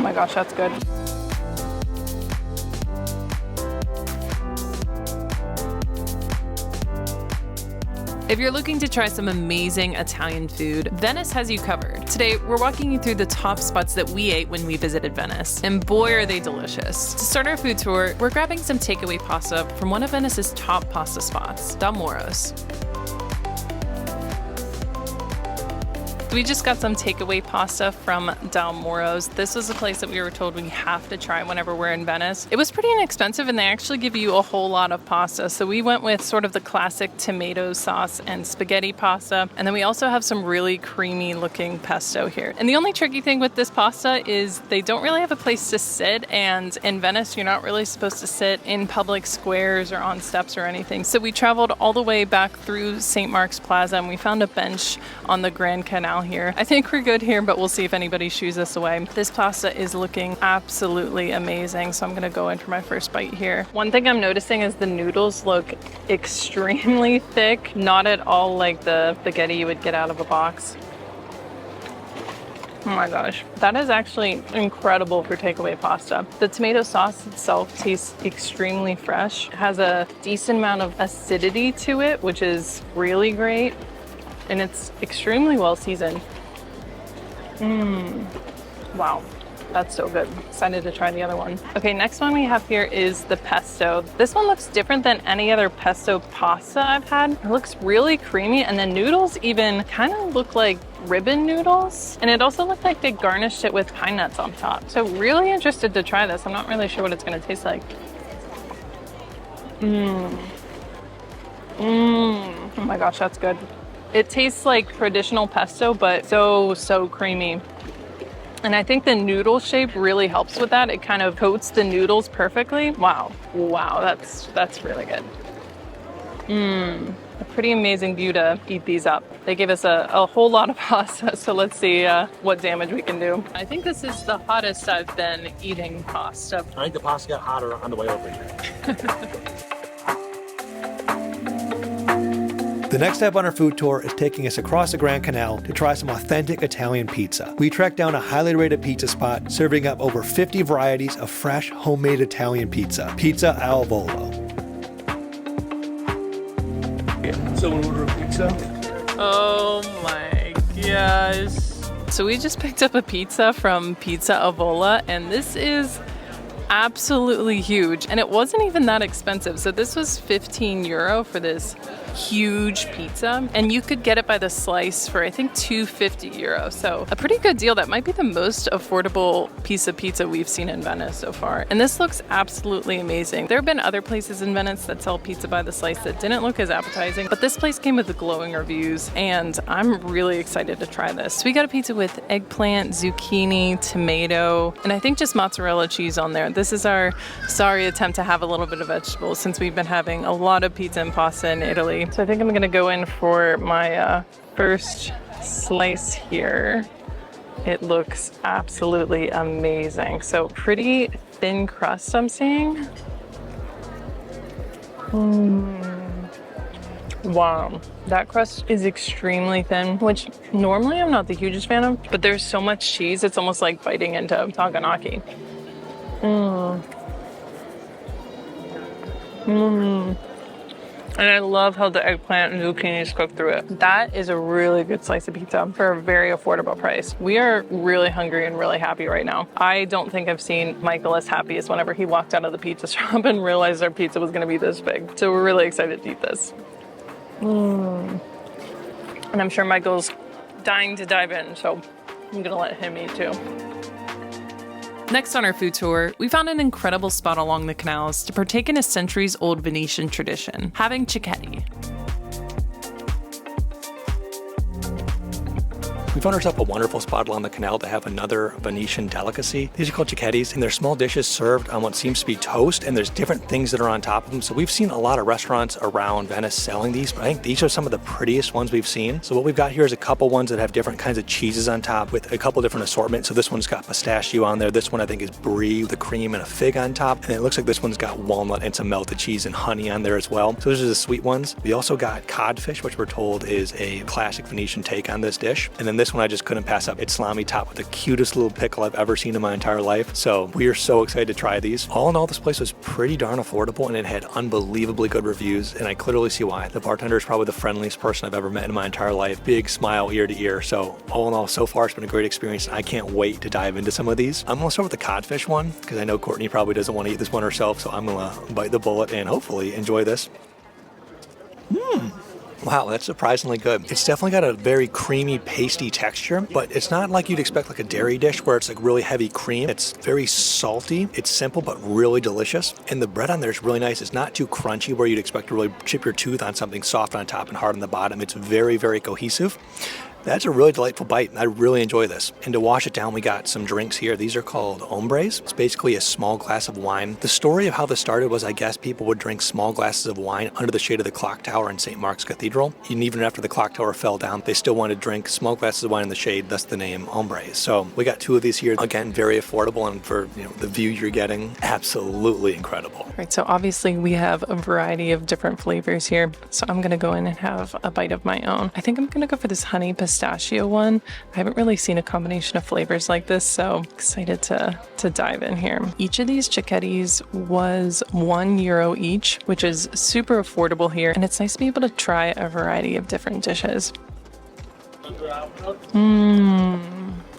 my gosh, that's good. If you're looking to try some amazing Italian food, Venice has you covered. Today, we're walking you through the top spots that we ate when we visited Venice, and boy are they delicious. To start our food tour, we're grabbing some takeaway pasta from one of Venice's top pasta spots, Dal Maros. We just got some takeaway pasta from Dal Maros. This was a place that we were told we have to try whenever we're in Venice. It was pretty inexpensive and they actually give you a whole lot of pasta. So we went with sort of the classic tomato sauce and spaghetti pasta. And then we also have some really creamy looking pesto here. And the only tricky thing with this pasta is they don't really have a place to sit. And in Venice, you're not really supposed to sit in public squares or on steps or anything. So we traveled all the way back through St. Mark's Plaza and we found a bench on the Grand Canal here. I think we're good here, but we'll see if anybody shoos us away. This pasta is looking absolutely amazing, so I'm gonna go in for my first bite here. One thing I'm noticing is the noodles look extremely thick, not at all like the spaghetti you would get out of a box. Oh my gosh, that is actually incredible for takeaway pasta. The tomato sauce itself tastes extremely fresh. It has a decent amount of acidity to it, which is really great. And it's extremely well seasoned. Wow, that's so good. Excited to try the other one. Okay, next one we have here is the pesto. This one looks different than any other pesto pasta I've had. It looks really creamy, and the noodles even kind of look like ribbon noodles. And it also looked like they garnished it with pine nuts on top. So really interested to try this. I'm not really sure what it's gonna taste like. Oh my gosh, that's good. It tastes like traditional pesto, but so creamy. And I think the noodle shape really helps with that. It kind of coats the noodles perfectly. Wow, that's really good. A pretty amazing view to eat these up. They gave us a whole lot of pasta, so let's see what damage we can do. I think this is the hottest I've been eating pasta. I think the pasta got hotter on the way over here. The next step on our food tour is taking us across the Grand Canal to try some authentic Italian pizza. We tracked down a highly rated pizza spot serving up over 50 varieties of fresh, homemade Italian pizza. Pizza al Volo. So we'll order a pizza. Oh my gosh. So we just picked up a pizza from Pizza al Volo, and this is absolutely huge. And it wasn't even that expensive. So this was €15 for this huge pizza, and you could get it by the slice for I think €250. So a pretty good deal. That might be the most affordable piece of pizza we've seen in Venice so far. And this looks absolutely amazing. There have been other places in Venice that sell pizza by the slice that didn't look as appetizing, but this place came with glowing reviews, and I'm really excited to try this. So we got a pizza with eggplant, zucchini, tomato, and I think just mozzarella cheese on there. This is our sorry attempt to have a little bit of vegetables since we've been having a lot of pizza and pasta in Italy. So I think I'm gonna go in for my first slice here. It looks absolutely amazing. So pretty thin crust I'm seeing. Wow, that crust is extremely thin, which normally I'm not the hugest fan of, but there's so much cheese, it's almost like biting into tapenaki. And I love how the eggplant and zucchini is cooked through it. That is a really good slice of pizza for a very affordable price. We are really hungry and really happy right now. I don't think I've seen Michael as happy as whenever he walked out of the pizza shop and realized our pizza was gonna be this big. So we're really excited to eat this. And I'm sure Michael's dying to dive in, so I'm gonna let him eat too. Next on our food tour, we found an incredible spot along the canals to partake in a centuries-old Venetian tradition, having cicchetti. We found ourselves a wonderful spot along the canal to have another Venetian delicacy. These are called cicchettis, and they're small dishes served on what seems to be toast, and there's different things that are on top of them. So we've seen a lot of restaurants around Venice selling these, but I think these are some of the prettiest ones we've seen. So what we've got here is a couple ones that have different kinds of cheeses on top with a couple different assortments. So this one's got pistachio on there. This one I think is brie with a cream and a fig on top. And it looks like this one's got walnut and some melted cheese and honey on there as well. So those are the sweet ones. We also got codfish, which we're told is a classic Venetian take on this dish. And then this this one I just couldn't pass up. It's salami topped with the cutest little pickle I've ever seen in my entire life. So we are so excited to try these. All in all, this place was pretty darn affordable and it had unbelievably good reviews, and I clearly see why. The bartender is probably the friendliest person I've ever met in my entire life. Big smile ear to ear. So all in all, so far it's been a great experience. I can't wait to dive into some of these. I'm gonna start with the codfish one because I know Courtney probably doesn't want to eat this one herself, so I'm gonna bite the bullet and hopefully enjoy this. Wow, that's surprisingly good. It's definitely got a very creamy, pasty texture, but it's not like you'd expect like a dairy dish where it's like really heavy cream. It's very salty. It's simple, but really delicious. And the bread on there is really nice. It's not too crunchy where you'd expect to really chip your tooth on something soft on top and hard on the bottom. It's very, very cohesive. That's a really delightful bite. I really enjoy this. And to wash it down, we got some drinks here. These are called hombres. It's basically a small glass of wine. The story of how this started was, I guess, people would drink small glasses of wine under the shade of the clock tower in St. Mark's Cathedral. And even after the clock tower fell down, they still wanted to drink small glasses of wine in the shade, thus the name hombres. So we got 2 of these here. Again, very affordable, and for the view you're getting, absolutely incredible. Right, so obviously we have a variety of different flavors here. So I'm gonna go in and have a bite of my own. I think I'm gonna go for this honey pistachio one. I haven't really seen a combination of flavors like this, so excited to dive in here. Each of these cicchettis was €1 each, which is super affordable here, and it's nice to be able to try a variety of different dishes.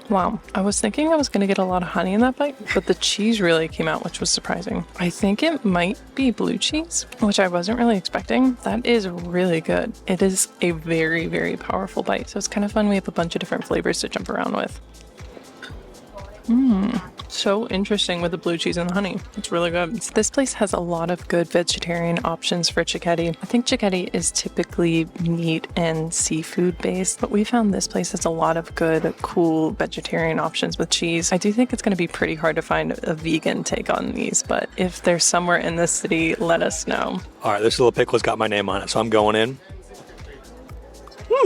Wow, I was thinking I was going to get a lot of honey in that bite, but the cheese really came out, which was surprising. I think it might be blue cheese, which I wasn't really expecting. That is really good. It is a very, very powerful bite, so it's kind of fun. We have a bunch of different flavors to jump around with. So interesting with the blue cheese and the honey. It's really good. So this place has a lot of good vegetarian options for cicchetti. I think cicchetti is typically meat and seafood based, but we found this place has a lot of good, cool vegetarian options with cheese. I do think it's going to be pretty hard to find a vegan take on these, but if there's somewhere in this city, let us know. All right, this little pickle's got my name on it, so I'm going in.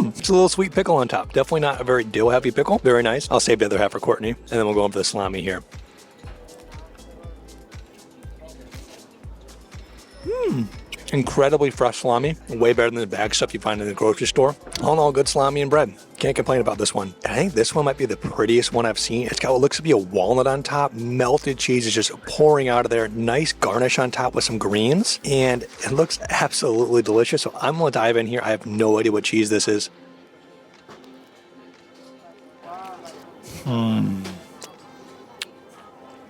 It's a little sweet pickle on top. Definitely not a very dill heavy pickle. Very nice. I'll save the other half for Courtney, and then we'll go in for the salami here. Incredibly fresh salami. Way better than the bag stuff you find in the grocery store. All in all, good salami and bread. Can't complain about this one. And I think this one might be the prettiest one I've seen. It's got what looks to be a walnut on top. Melted cheese is just pouring out of there. Nice garnish on top with some greens. And it looks absolutely delicious. So I'm going to dive in here. I have no idea what cheese this is.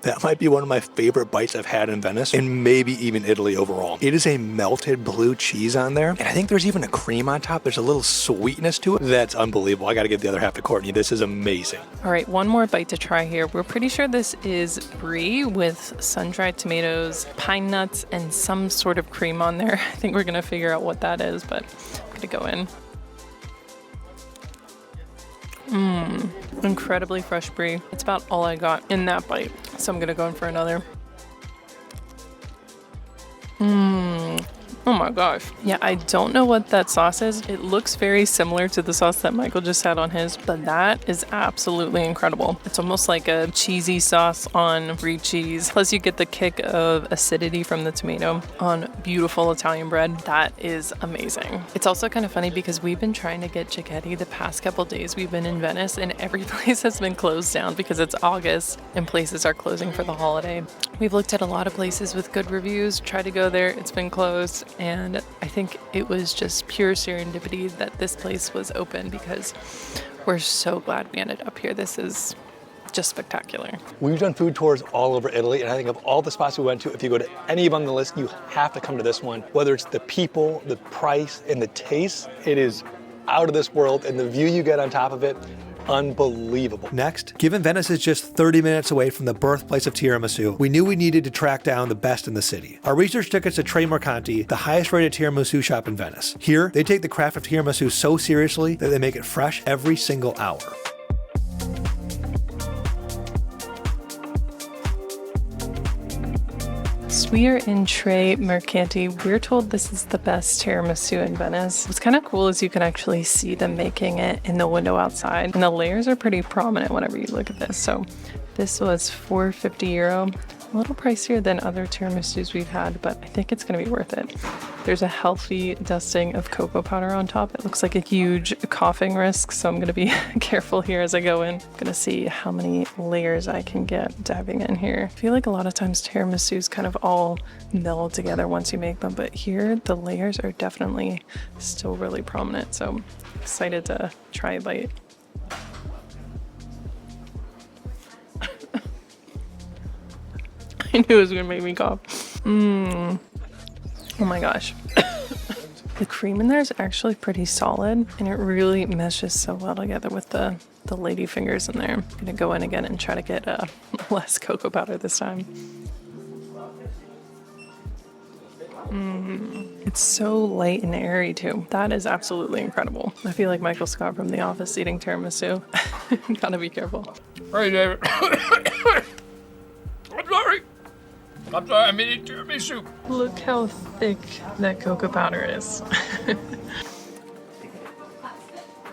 That might be one of my favorite bites I've had in Venice, and maybe even Italy overall. It is a melted blue cheese on there, and I think there's even a cream on top. There's a little sweetness to it. That's unbelievable. I got to give the other half to Courtney. This is amazing. All right, one more bite to try here. We're pretty sure this is brie with sun-dried tomatoes, pine nuts, and some sort of cream on there. I think we're gonna figure out what that is, but I'm gonna go in. Incredibly fresh brie. It's about all I got in that bite, so I'm gonna go in for another. Oh my gosh. Yeah, I don't know what that sauce is. It looks very similar to the sauce that Michael just had on his, but that is absolutely incredible. It's almost like a cheesy sauce on brie cheese. Plus you get the kick of acidity from the tomato on beautiful Italian bread. That is amazing. It's also kind of funny because we've been trying to get cicchetti the past couple days we've been in Venice, and every place has been closed down because it's August and places are closing for the holiday. We've looked at a lot of places with good reviews, tried to go there, it's been closed. And I think it was just pure serendipity that this place was open because we're so glad we ended up here. This is just spectacular. We've done food tours all over Italy, and I think of all the spots we went to, if you go to any of them on the list, you have to come to this one. Whether it's the people, the price, and the taste, it is out of this world, and the view you get on top of it, unbelievable. Next, given Venice is just 30 minutes away from the birthplace of tiramisu, we knew we needed to track down the best in the city. Our research took us to Tre Mercanti, the highest rated tiramisu shop in Venice. Here, they take the craft of tiramisu so seriously that they make it fresh every single hour. We are in Tre Mercanti. We're told this is the best tiramisu in Venice. What's kind of cool is you can actually see them making it in the window outside, and the layers are pretty prominent whenever you look at this. So this was €450 A little pricier than other tiramisus we've had, but I think it's gonna be worth it. There's a healthy dusting of cocoa powder on top. It looks like a huge coughing risk, so I'm gonna be careful here as I go in. I'm gonna see how many layers I can get diving in here. I feel like a lot of times tiramisus kind of all meld together once you make them, but here the layers are definitely still really prominent, so I'm excited to try a bite. I knew it was gonna make me cough. Oh my gosh. The cream in there is actually pretty solid and it really meshes so well together with the lady fingers in there. I'm gonna go in again and try to get less cocoa powder this time. It's so light and airy too. That is absolutely incredible. I feel like Michael Scott from The Office eating tiramisu. Gotta be careful. Hey, David. I'm sorry, I'm eating tiramisu. Look how thick that cocoa powder is.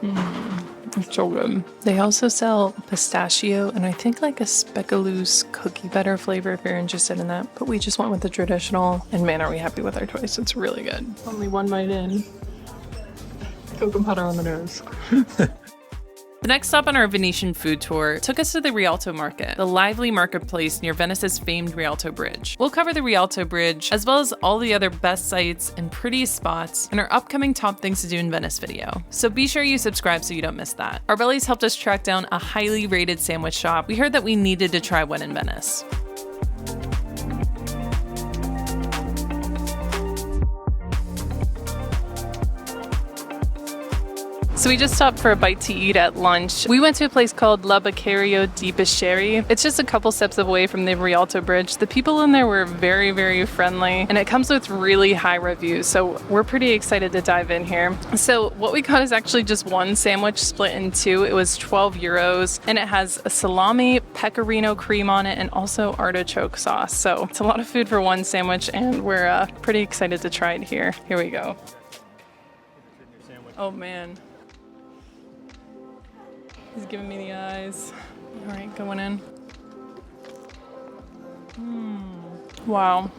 It's so good. They also sell pistachio and I think like a speculoos cookie butter flavor if you're interested in that. But we just went with the traditional and man, are we happy with our choice. It's really good. Only one bite in. Cocoa powder on the nose. The next stop on our Venetian food tour took us to the Rialto Market, the lively marketplace near Venice's famed Rialto Bridge. We'll cover the Rialto Bridge, as well as all the other best sights and prettiest spots in our upcoming Top Things to Do in Venice video. So be sure you subscribe so you don't miss that. Our bellies helped us track down a highly rated sandwich shop we heard that we needed to try when in Venice. So we just stopped for a bite to eat at lunch. We went to a place called Bacaro de Bischeri. It's just a couple steps away from the Rialto Bridge. The people in there were very, very friendly and it comes with really high reviews. So we're pretty excited to dive in here. So what we got is actually just one sandwich split in two. It was 12 euros and it has a salami, pecorino cream on it and also artichoke sauce. So it's a lot of food for one sandwich and we're pretty excited to try it here. Here we go. Oh man. He's giving me the eyes. All right, going in. Wow.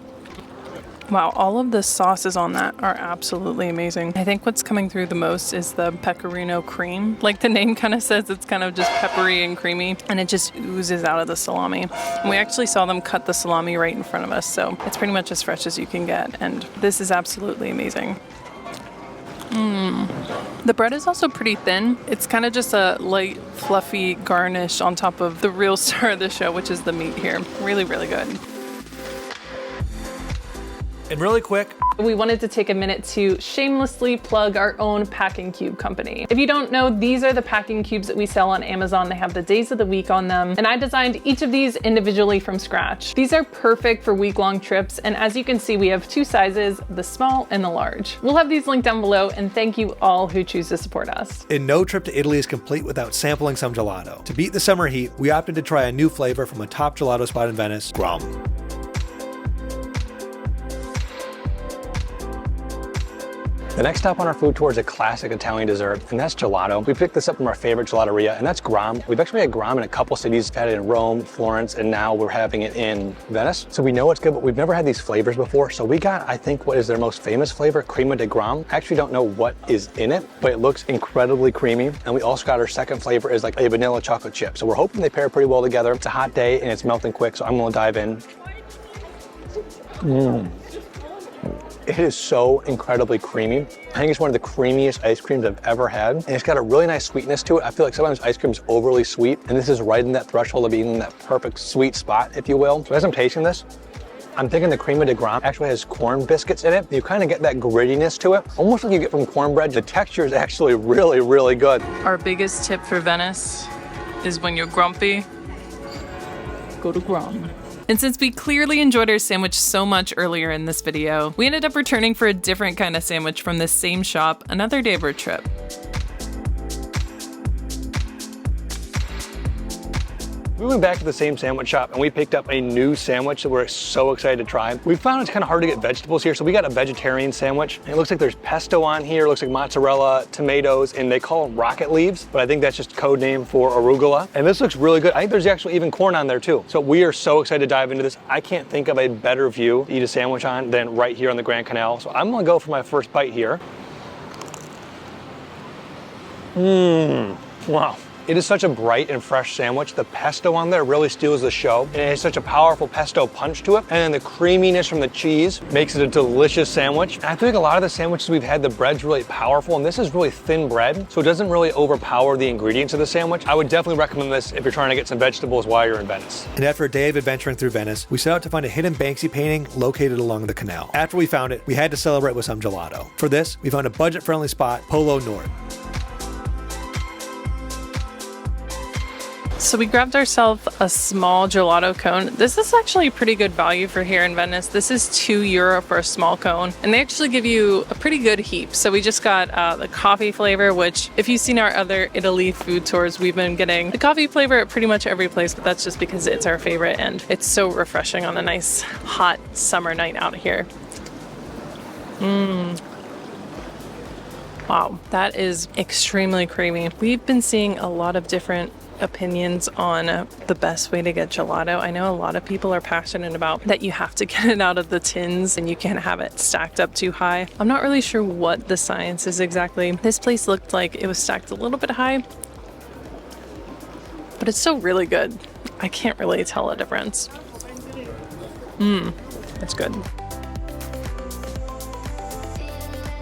Wow, all of the sauces on that are absolutely amazing. I think what's coming through the most is the pecorino cream. Like the name kind of says, it's kind of just peppery and creamy and it just oozes out of the salami. And we actually saw them cut the salami right in front of us, so it's pretty much as fresh as you can get. And this is absolutely amazing. The bread is also pretty thin. It's kind of just a light, fluffy garnish on top of the real star of the show, which is the meat here. Really, really good. And really quick, We wanted to take a minute to shamelessly plug our own packing cube company. If you don't know, these are the packing cubes that we sell on Amazon. They have the days of the week on them, and I designed each of these individually from scratch. These are perfect for week-long trips, and as you can see, we have two sizes, the small and the large. We'll have these linked down below, and thank you all who choose to support us. And no trip to Italy is complete without sampling some gelato. To beat the summer heat, we opted to try a new flavor from a top gelato spot in Venice, Grom. The next stop on our food tour is a classic Italian dessert, and that's gelato. We picked this up from our favorite gelateria, and that's Grom. We've actually had Grom in a couple cities. We've had it in Rome, Florence, and now we're having it in Venice. So we know it's good, but we've never had these flavors before. So we got, I think, what is their most famous flavor, Crema di Grom. I actually don't know what is in it, but it looks incredibly creamy. And we also got our second flavor is like a vanilla chocolate chip. So we're hoping they pair pretty well together. It's a hot day and it's melting quick, so I'm gonna dive in. It is so incredibly creamy. I think it's one of the creamiest ice creams I've ever had. And it's got a really nice sweetness to it. I feel like sometimes ice cream is overly sweet, and this is right in that threshold of being in that perfect sweet spot, if you will. So as I'm tasting this, I'm thinking the Crema di Grom actually has corn biscuits in it. You kind of get that grittiness to it, almost like you get from cornbread. The texture is actually really, really good. Our biggest tip for Venice is when you're grumpy, go to Grom. And since we clearly enjoyed our sandwich so much earlier in this video, we ended up returning for a different kind of sandwich from this same shop another day of our trip. We went back to the same sandwich shop and we picked up a new sandwich that we're so excited to try. We found it's kind of hard to get vegetables here, so we got a vegetarian sandwich. And it looks like there's pesto on here, looks like mozzarella, tomatoes, and they call them rocket leaves, but I think that's just code name for arugula. And this looks really good. I think there's actually even corn on there too. So we are so excited to dive into this. I can't think of a better view to eat a sandwich on than right here on the Grand Canal. So I'm gonna go for my first bite here. Wow. It is such a bright and fresh sandwich. The pesto on there really steals the show. And it has such a powerful pesto punch to it. And then the creaminess from the cheese makes it a delicious sandwich. And I feel like a lot of the sandwiches we've had, the bread's really powerful, and this is really thin bread, so it doesn't really overpower the ingredients of the sandwich. I would definitely recommend this if you're trying to get some vegetables while you're in Venice. And after a day of adventuring through Venice, we set out to find a hidden Banksy painting located along the canal. After we found it, we had to celebrate with some gelato. For this, we found a budget-friendly spot, Polo Nord. So we grabbed ourselves a small gelato cone. This is actually a pretty good value for here in Venice. This is €2 for a small cone, and they actually give you a pretty good heap. So we just got the coffee flavor, which if you've seen our other Italy food tours, we've been getting the coffee flavor at pretty much every place, but that's just because it's our favorite and it's so refreshing on a nice hot summer night out here. Wow, that is extremely creamy. We've been seeing a lot of different opinions on the best way to get gelato. I know a lot of people are passionate about that you have to get it out of the tins and you can't have it stacked up too high. I'm not really sure what the science is exactly. This place looked like it was stacked a little bit high, but it's still really good. I can't really tell a difference. It's good.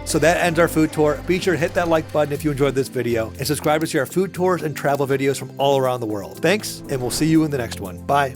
So that ends our food tour. Be sure to hit that like button if you enjoyed this video and subscribe to see our food tours and travel videos from all around the world. Thanks, and we'll see you in the next one. Bye.